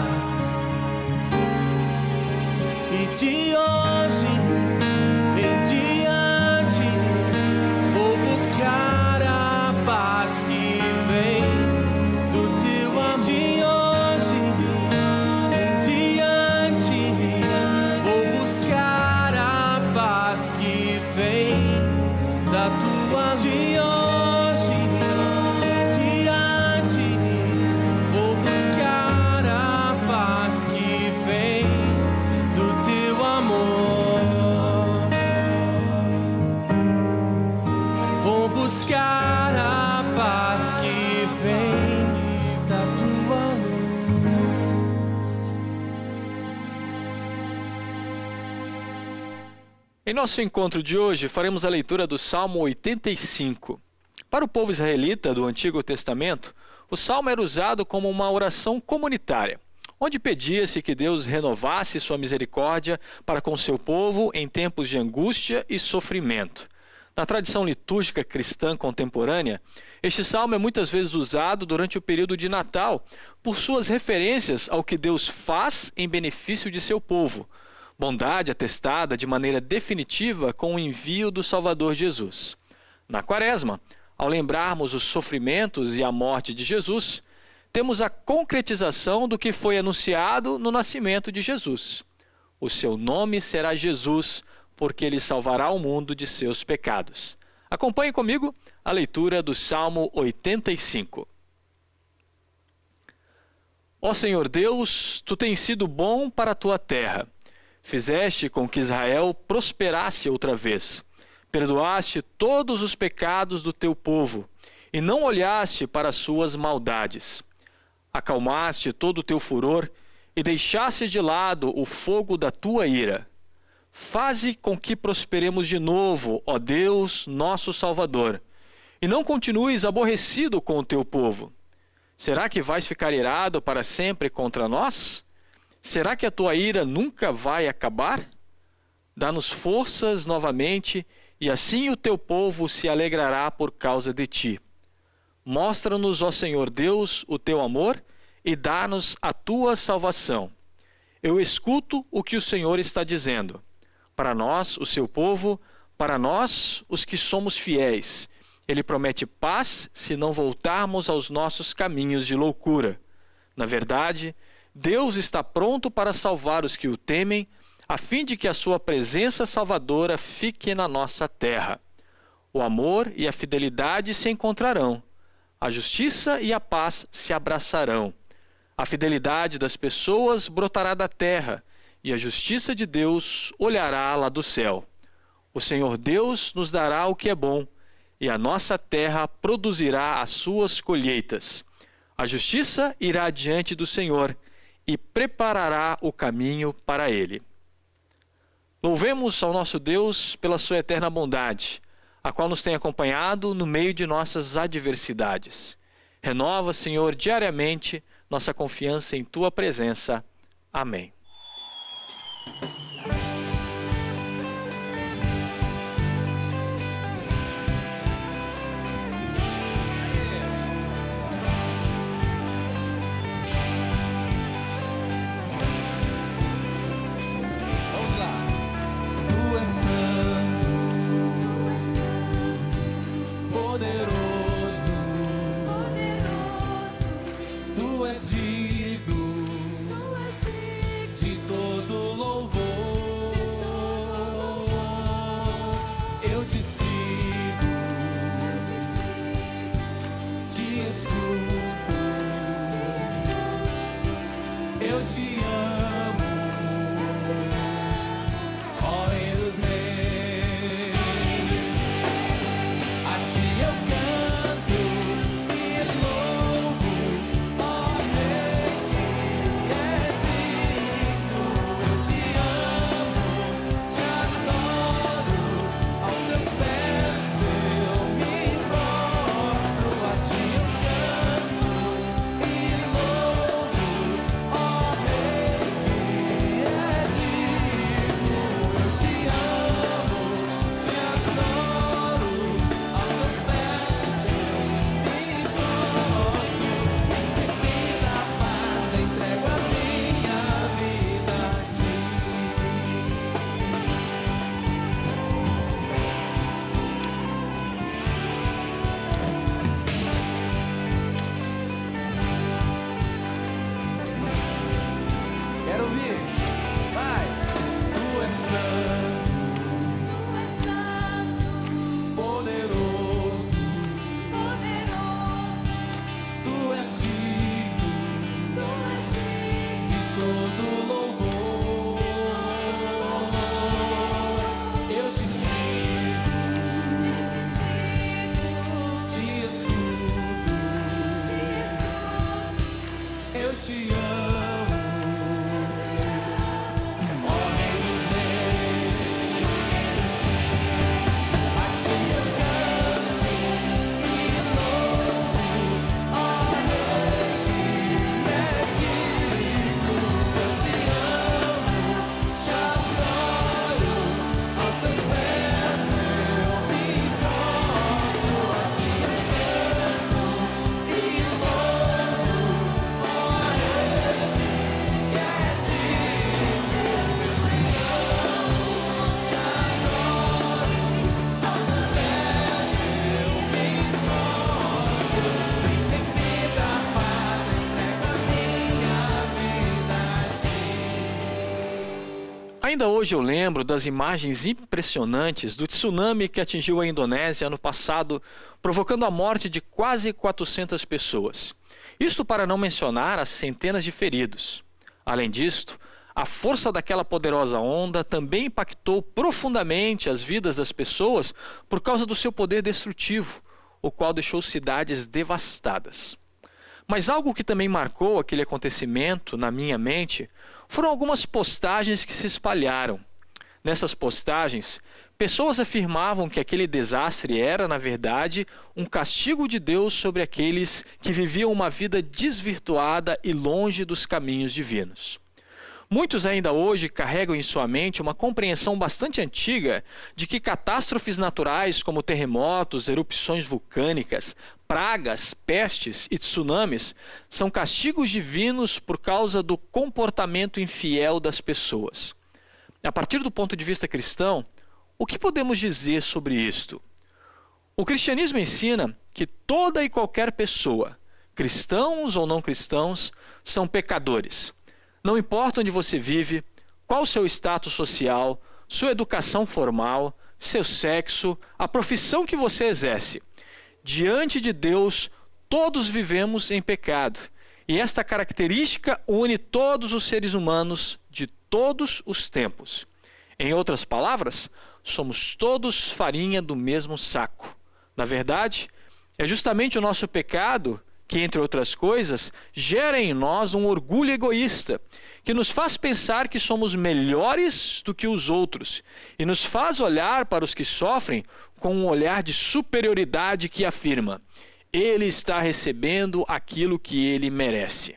S5: E de hoje em diante vou buscar a paz que vem do teu amor. De hoje em diante vou buscar a paz que vem da tua. De hoje em diante vou buscar a paz que vem do teu amor. Vou buscar a paz que vem da tua luz.
S4: Em nosso encontro de hoje, faremos a leitura do Salmo 85. Para o povo israelita do Antigo Testamento, o Salmo era usado como uma oração comunitária, onde pedia-se que Deus renovasse sua misericórdia para com seu povo em tempos de angústia e sofrimento. Na tradição litúrgica cristã contemporânea, este salmo é muitas vezes usado durante o período de Natal por suas referências ao que Deus faz em benefício de seu povo, bondade atestada de maneira definitiva com o envio do Salvador Jesus. Na Quaresma, ao lembrarmos os sofrimentos e a morte de Jesus, temos a concretização do que foi anunciado no nascimento de Jesus. O seu nome será Jesus, porque ele salvará o mundo de seus pecados. Acompanhe comigo a leitura do Salmo 85. Ó Senhor Deus, tu tens sido bom para a tua terra. Fizeste com que Israel prosperasse outra vez. Perdoaste todos os pecados do teu povo e não olhaste para as suas maldades. Acalmaste todo o teu furor e deixaste de lado o fogo da tua ira. Faze com que prosperemos de novo, ó Deus, nosso Salvador, e não continues aborrecido com o teu povo. Será que vais ficar irado para sempre contra nós? Será que a tua ira nunca vai acabar? Dá-nos forças novamente, e assim o teu povo se alegrará por causa de ti. Mostra-nos, ó Senhor Deus, o teu amor e dá-nos a tua salvação. Eu escuto o que o Senhor está dizendo. Para nós, o seu povo, para nós, os que somos fiéis. Ele promete paz se não voltarmos aos nossos caminhos de loucura. Na verdade, Deus está pronto para salvar os que o temem, a fim de que a sua presença salvadora fique na nossa terra. O amor e a fidelidade se encontrarão. A justiça e a paz se abraçarão. A fidelidade das pessoas brotará da terra, e a justiça de Deus olhará lá do céu. O Senhor Deus nos dará o que é bom, e a nossa terra produzirá as suas colheitas. A justiça irá diante do Senhor, e preparará o caminho para ele. Louvemos ao nosso Deus pela sua eterna bondade, a qual nos tem acompanhado no meio de nossas adversidades. Renova, Senhor, diariamente nossa confiança em tua presença. Amém.
S5: Vamos lá. Tu és santo, poderoso, tu és digno de todo louvor. Eu te sigo, te escuto, eu te amo, ó Rei dos Reis. A ti eu canto e louvo, ó Rei que é digno. Eu te amo, te adoro, aos teus pés eu me prostro. A ti eu canto e louvo, ó Rei que é digno. Eu te amo, te adoro, aos teus pés eu me prostro. Em seguida a paz entrego a minha vida a ti. Quero ouvir. Vai. Tu és santo, poderoso, tu és digno de todo louvor. Eu te sigo, te escuto, eu te amo, ó Rei dos Reis. A ti eu canto e louvo, ó Rei que é digno. Eu te amo, te adoro, aos teus pés eu me prostro. A ti eu canto e louvo, ó Rei que é digno. Eu te amo, te adoro, aos teus pés eu me prostro. E sem vida a paz entrego a minha vida a ti.
S4: Ainda hoje eu lembro das imagens impressionantes do tsunami que atingiu a Indonésia ano passado, provocando a morte de quase 400 pessoas. Isto para não mencionar as centenas de feridos. Além disto, a força daquela poderosa onda também impactou profundamente as vidas das pessoas por causa do seu poder destrutivo, o qual deixou cidades devastadas. Mas algo que também marcou aquele acontecimento na minha mente foram algumas postagens que se espalharam. Nessas postagens, pessoas afirmavam que aquele desastre era, na verdade, um castigo de Deus sobre aqueles que viviam uma vida desvirtuada e longe dos caminhos divinos. Muitos ainda hoje carregam em sua mente uma compreensão bastante antiga de que catástrofes naturais como terremotos, erupções vulcânicas, pragas, pestes e tsunamis são castigos divinos por causa do comportamento infiel das pessoas. A partir do ponto de vista cristão, o que podemos dizer sobre isto? O cristianismo ensina que toda e qualquer pessoa, cristãos ou não cristãos, são pecadores. Não importa onde você vive, qual o seu status social, sua educação formal, seu sexo, a profissão que você exerce. Diante de Deus, todos vivemos em pecado. E esta característica une todos os seres humanos de todos os tempos. Em outras palavras, somos todos farinha do mesmo saco. Na verdade, é justamente o nosso pecado que, entre outras coisas, gera em nós um orgulho egoísta, que nos faz pensar que somos melhores do que os outros e nos faz olhar para os que sofrem com um olhar de superioridade que afirma: ele está recebendo aquilo que ele merece.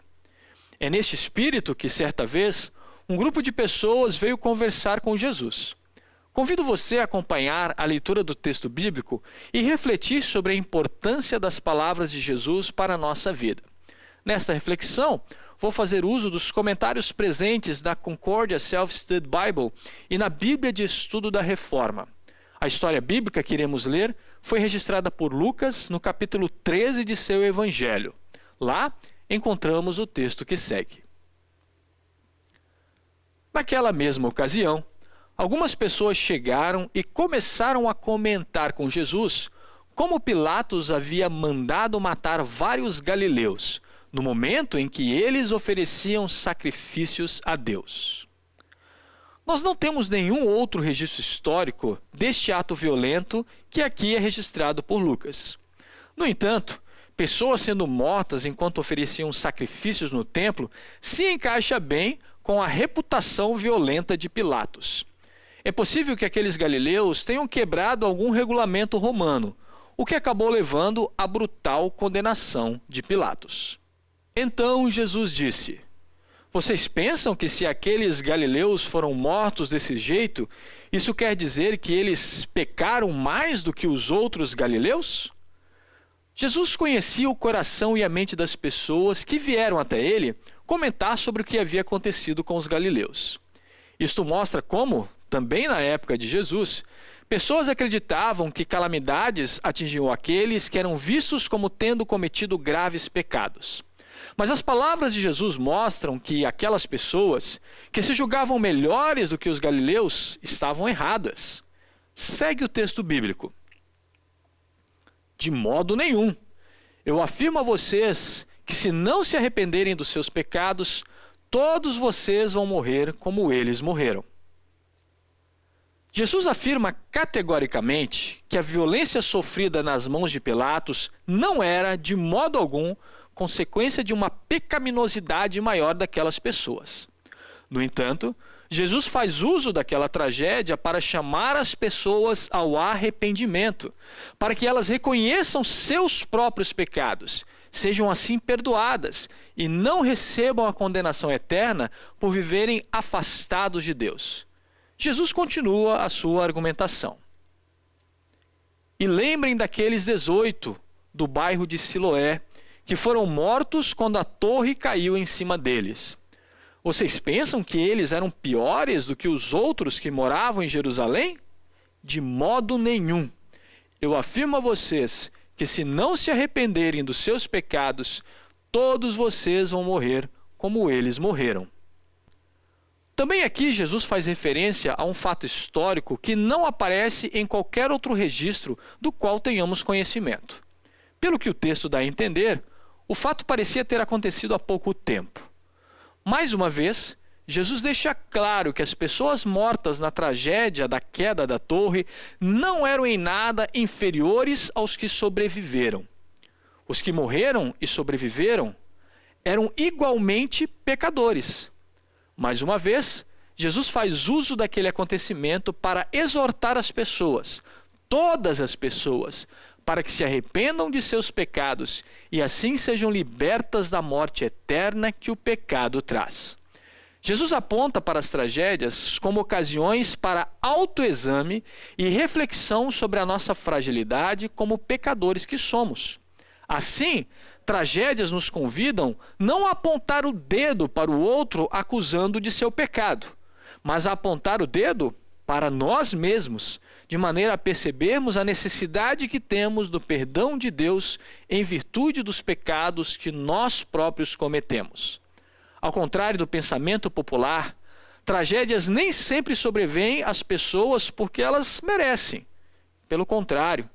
S4: É neste espírito que, certa vez, um grupo de pessoas veio conversar com Jesus. Convido você a acompanhar a leitura do texto bíblico e refletir sobre a importância das palavras de Jesus para a nossa vida. Nesta reflexão, vou fazer uso dos comentários presentes na Concordia Self-Study Bible e na Bíblia de Estudo da Reforma. A história bíblica que iremos ler foi registrada por Lucas no capítulo 13 de seu Evangelho. Lá, encontramos o texto que segue. Naquela mesma ocasião, algumas pessoas chegaram e começaram a comentar com Jesus como Pilatos havia mandado matar vários galileus, no momento em que eles ofereciam sacrifícios a Deus. Nós não temos nenhum outro registro histórico deste ato violento que aqui é registrado por Lucas. No entanto, pessoas sendo mortas enquanto ofereciam sacrifícios no templo se encaixa bem com a reputação violenta de Pilatos. É possível que aqueles galileus tenham quebrado algum regulamento romano, o que acabou levando à brutal condenação de Pilatos. Então Jesus disse: vocês pensam que se aqueles galileus foram mortos desse jeito, isso quer dizer que eles pecaram mais do que os outros galileus? Jesus conhecia o coração e a mente das pessoas que vieram até ele comentar sobre o que havia acontecido com os galileus. Isto mostra como, também na época de Jesus, pessoas acreditavam que calamidades atingiam aqueles que eram vistos como tendo cometido graves pecados. Mas as palavras de Jesus mostram que aquelas pessoas que se julgavam melhores do que os galileus estavam erradas. Segue o texto bíblico. De modo nenhum. Eu afirmo a vocês que se não se arrependerem dos seus pecados, todos vocês vão morrer como eles morreram. Jesus afirma categoricamente que a violência sofrida nas mãos de Pilatos não era, de modo algum, consequência de uma pecaminosidade maior daquelas pessoas. No entanto, Jesus faz uso daquela tragédia para chamar as pessoas ao arrependimento, para que elas reconheçam seus próprios pecados, sejam assim perdoadas e não recebam a condenação eterna por viverem afastados de Deus. Jesus continua a sua argumentação. E lembrem daqueles 18 do bairro de Siloé, que foram mortos quando a torre caiu em cima deles. Vocês pensam que eles eram piores do que os outros que moravam em Jerusalém? De modo nenhum. Eu afirmo a vocês que se não se arrependerem dos seus pecados, todos vocês vão morrer como eles morreram. Também aqui Jesus faz referência a um fato histórico que não aparece em qualquer outro registro do qual tenhamos conhecimento. Pelo que o texto dá a entender, O fato parecia ter acontecido há pouco tempo. Mais uma vez, Jesus deixa claro que as pessoas mortas na tragédia da queda da torre não eram em nada inferiores aos que sobreviveram. Os que morreram e sobreviveram eram igualmente pecadores. Mais uma vez, Jesus faz uso daquele acontecimento para exortar as pessoas, todas as pessoas, para que se arrependam de seus pecados e assim sejam libertas da morte eterna que o pecado traz. Jesus aponta para as tragédias como ocasiões para autoexame e reflexão sobre a nossa fragilidade como pecadores que somos. Assim, tragédias nos convidam não a apontar o dedo para o outro acusando de seu pecado, mas a apontar o dedo para nós mesmos, de maneira a percebermos a necessidade que temos do perdão de Deus em virtude dos pecados que nós próprios cometemos. Ao contrário do pensamento popular, tragédias nem sempre sobrevêm às pessoas porque elas merecem. Pelo contrário,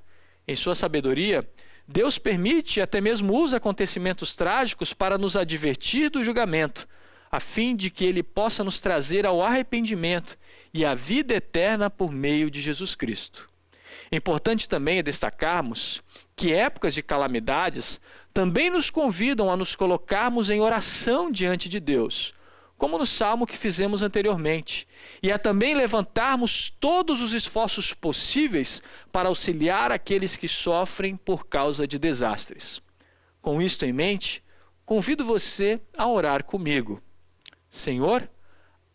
S4: em sua sabedoria, Deus permite e até mesmo usa acontecimentos trágicos para nos advertir do julgamento, a fim de que Ele possa nos trazer ao arrependimento e à vida eterna por meio de Jesus Cristo. Importante também é destacarmos que épocas de calamidades também nos convidam a nos colocarmos em oração diante de Deus, como no salmo que fizemos anteriormente, e a também levantarmos todos os esforços possíveis para auxiliar aqueles que sofrem por causa de desastres. Com isto em mente, convido você a orar comigo. Senhor,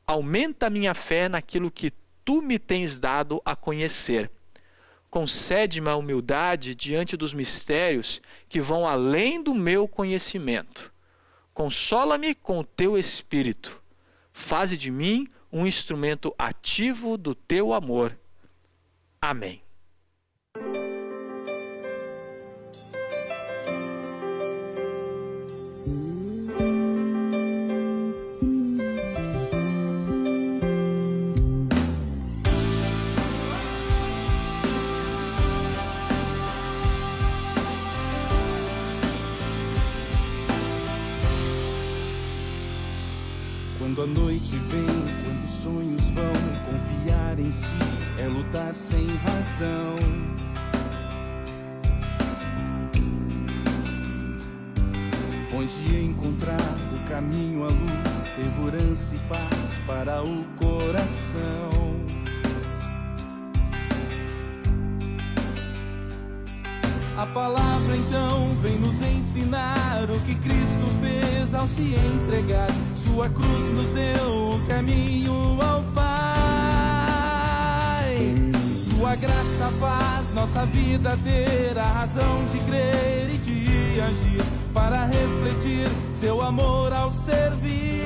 S4: aumenta a minha fé naquilo que Tu me tens dado a conhecer. Concede-me a humildade diante dos mistérios que vão além do meu conhecimento. Consola-me com o Teu Espírito. Faze de mim um instrumento ativo do Teu amor. Amém.
S5: Quando a noite vem, quando os sonhos vão, confiar em si é lutar sem razão. Onde encontrar o caminho, a luz, segurança e paz para o coração. A palavra então vem nos ensinar o que Cristo fez ao se entregar. Sua cruz nos deu o caminho ao Pai. Sua graça faz nossa vida ter a razão de crer e de agir, para refletir seu amor ao servir.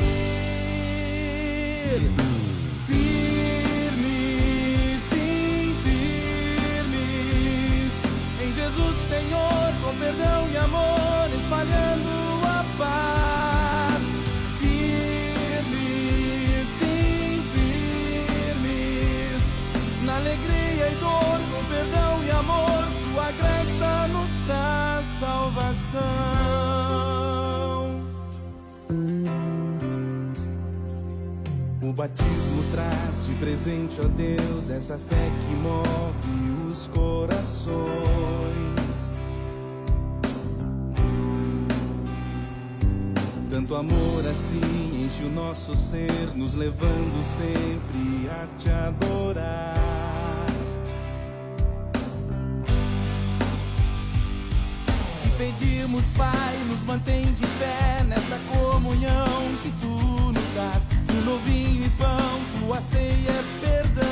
S5: Firmes, sim, firmes em Jesus, Senhor, com perdão e amor, espalhando a paz. Firmes, sim, firmes na alegria e dor, com perdão e amor, sua graça nos dá salvação. O batismo traz de presente, ó Deus, essa fé que move os corações. Tanto amor assim enche o nosso ser, nos levando sempre a te adorar. Te pedimos, Pai, nos mantém de pé nesta comunhão que Tu nos dás. No novinho e pão, Tua ceia é perdão.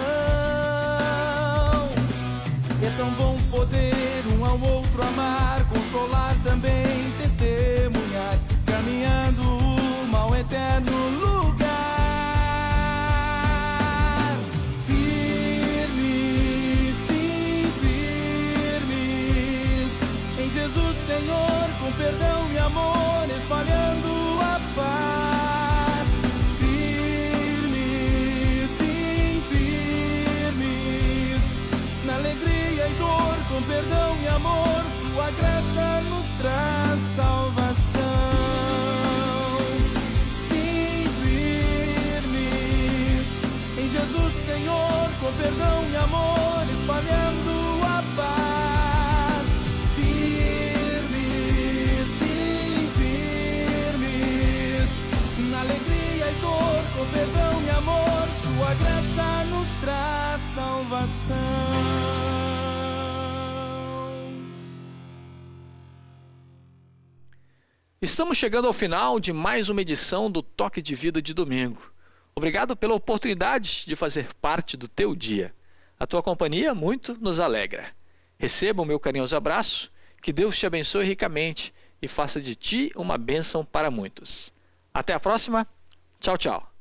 S5: É tão bom poder um ao outro amar, consolar também, testemunhar, caminhando rumo ao eterno lugar. Firmes, sim, firmes em Jesus, Senhor, com perdão e amor, espalhando a paz. perdão e amor, sua graça nos traz salvação.
S4: Estamos chegando ao final de mais uma edição do Toque de Vida de domingo. Obrigado pela oportunidade de fazer parte do teu dia. A tua companhia muito nos alegra. Receba o meu carinhoso abraço, que Deus te abençoe ricamente e faça de ti uma bênção para muitos. Até a próxima. Tchau, tchau.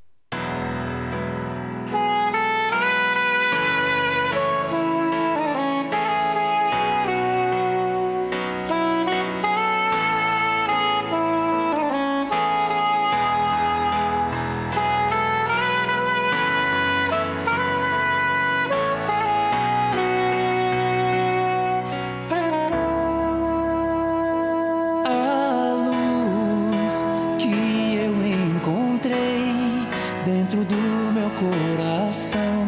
S5: Dentro do meu coração,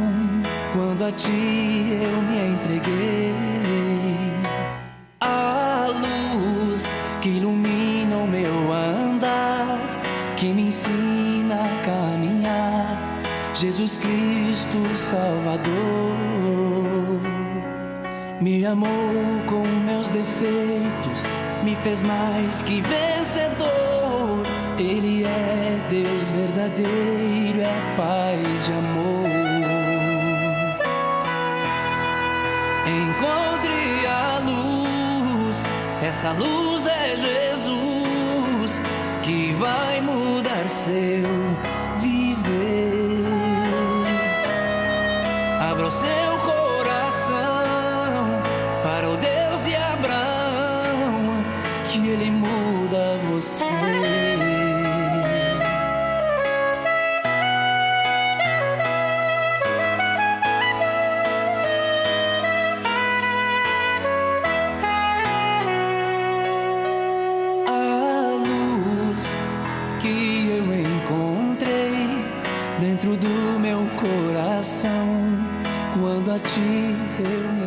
S5: quando a ti eu me entreguei, a luz que ilumina o meu andar, que me ensina a caminhar, Jesus Cristo Salvador, me amou com meus defeitos, me fez mais que vencedor. Ele é Deus verdadeiro, é Pai de amor. Encontre a luz, essa luz é Jesus, que vai mudar seu viver. Abra o seu coração para o Deus de Abraão, que Ele muda você. Dentro do meu coração, quando a ti eu me